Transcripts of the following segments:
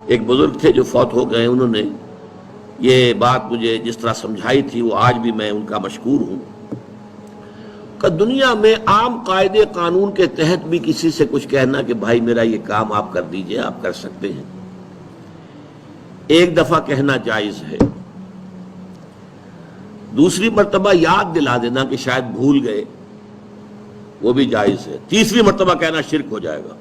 ایک بزرگ تھے جو فوت ہو گئے، انہوں نے یہ بات مجھے جس طرح سمجھائی تھی وہ آج بھی میں ان کا مشکور ہوں کہ دنیا میں عام قاعدے قانون کے تحت بھی کسی سے کچھ کہنا کہ بھائی میرا یہ کام آپ کر دیجئے، آپ کر سکتے ہیں، ایک دفعہ کہنا جائز ہے، دوسری مرتبہ یاد دلا دینا کہ شاید بھول گئے وہ بھی جائز ہے، تیسری مرتبہ کہنا شرک ہو جائے گا،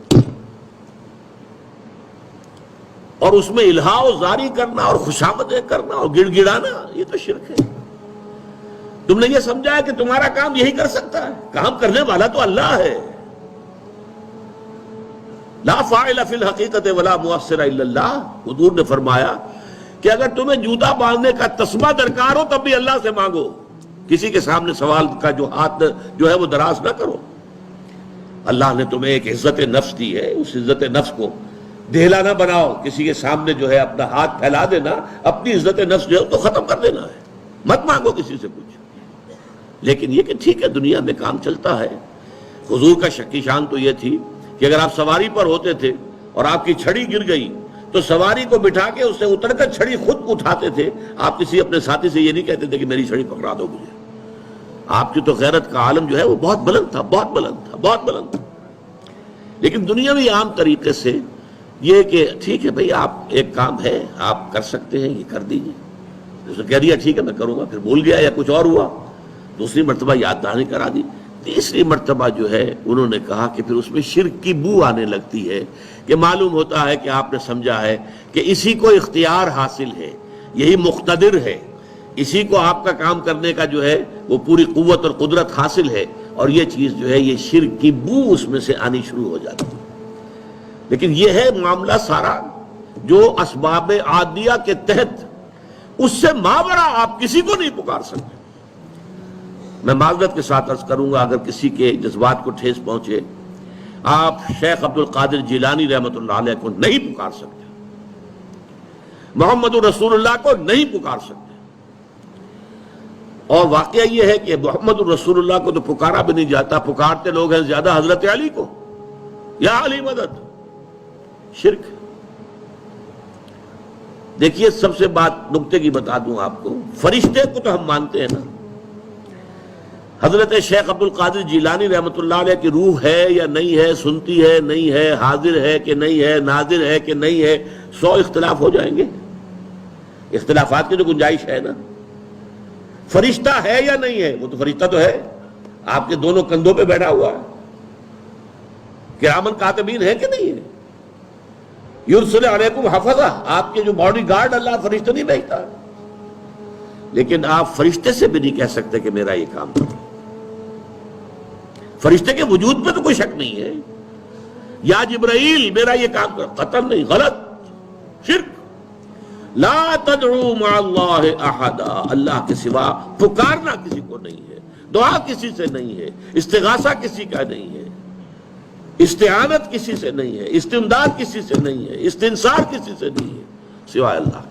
اور اس میں الہا و زاری کرنا اور خوشامدیں کرنا اور گڑ گڑانا یہ تو شرک ہے۔ تم نے یہ سمجھا ہے کہ تمہارا کام یہی کر سکتا ہے، کام کرنے والا تو اللہ ہے۔ لا فاعل فی الحقیقت ولا مؤثر الا اللہ، حضور نے فرمایا کہ اگر تمہیں جوتا باندھنے کا تسمہ درکار ہو تب بھی اللہ سے مانگو، کسی کے سامنے سوال کا جو ہاتھ جو ہے وہ دراز نہ کرو۔ اللہ نے تمہیں ایک عزت نفس دی ہے، اس عزت نفس کو دہلا نہ بناؤ، کسی کے سامنے جو ہے اپنا ہاتھ پھیلا دینا، اپنی عزت نفس جو ہے تو ختم کر دینا ہے، مت مانگو کسی سے کچھ۔ لیکن یہ کہ ٹھیک ہے دنیا میں کام چلتا ہے۔ حضور کا شکی شان تو یہ تھی کہ اگر آپ سواری پر ہوتے تھے اور آپ کی چھڑی گر گئی تو سواری کو بٹھا کے اس سے اتر کر چھڑی خود اٹھاتے تھے، آپ کسی اپنے ساتھی سے یہ نہیں کہتے تھے کہ میری چھڑی پکڑا دو مجھے۔ آپ کی تو غیرت کا عالم جو ہے وہ بہت بلند تھا، بہت بلند تھا، بہت بلند تھا۔ لیکن دنیاوی عام طریقے سے یہ کہ ٹھیک ہے بھئی آپ ایک کام ہے آپ کر سکتے ہیں، یہ کر دیجیے، اس نے کہہ دیا ٹھیک ہے میں کروں گا، پھر بھول گیا یا کچھ اور ہوا، دوسری مرتبہ یاد دہانی کرا دی، تیسری مرتبہ جو ہے انہوں نے کہا کہ پھر اس میں شرک کی بو آنے لگتی ہے کہ معلوم ہوتا ہے کہ آپ نے سمجھا ہے کہ اسی کو اختیار حاصل ہے، یہی مقتدر ہے، اسی کو آپ کا کام کرنے کا جو ہے وہ پوری قوت اور قدرت حاصل ہے، اور یہ چیز جو ہے یہ شرک کی بو اس میں سے آنی شروع ہو جاتی ہے۔ لیکن یہ ہے معاملہ سارا جو اسباب عادیہ کے تحت، اس سے ماورا آپ کسی کو نہیں پکار سکتے۔ میں معذرت کے ساتھ عرض کروں گا اگر کسی کے جذبات کو ٹھیس پہنچے، آپ شیخ عبد القادر جیلانی رحمۃ اللہ علیہ کو نہیں پکار سکتے، محمد رسول اللہ کو نہیں پکار سکتے، اور واقعہ یہ ہے کہ محمد رسول اللہ کو تو پکارا بھی نہیں جاتا، پکارتے لوگ ہیں زیادہ حضرت علی کو، یا علی مدد، شرک۔ دیکھیے سب سے بات نکتے کی بتا دوں آپ کو، فرشتے کو تو ہم مانتے ہیں نا، حضرت شیخ عبد القادر جیلانی رحمۃ اللہ علیہ کی روح ہے یا نہیں ہے، سنتی ہے نہیں ہے، حاضر ہے کہ نہیں ہے، ناظر ہے کہ نہیں ہے، 100 اختلاف ہو جائیں گے، اختلافات کی تو گنجائش ہے نا۔ فرشتہ ہے یا نہیں ہے، وہ تو فرشتہ تو ہے، آپ کے دونوں کندھوں پہ بیٹھا ہوا ہے، کرامن کاتبین ہے کہ نہیں ہے، یرسل علیکم حفظہ، آپ کے جو باڈی گارڈ اللہ فرشتہ نہیں بھیجتا، لیکن آپ فرشتے سے بھی نہیں کہہ سکتے کہ میرا یہ کام کرو۔ فرشتے کے وجود پہ تو کوئی شک نہیں ہے، یا جبرائیل میرا یہ کام کرو، قطعاً نہیں، غلط، شرک۔ لا تدعو مع اللہ احدا، اللہ کے سوا پکارنا کسی کو نہیں ہے، دعا کسی سے نہیں ہے، استغاثہ کسی کا نہیں ہے، استعانت کسی سے نہیں ہے، استمداد کسی سے نہیں ہے، استنصار کسی سے نہیں ہے سوائے اللہ۔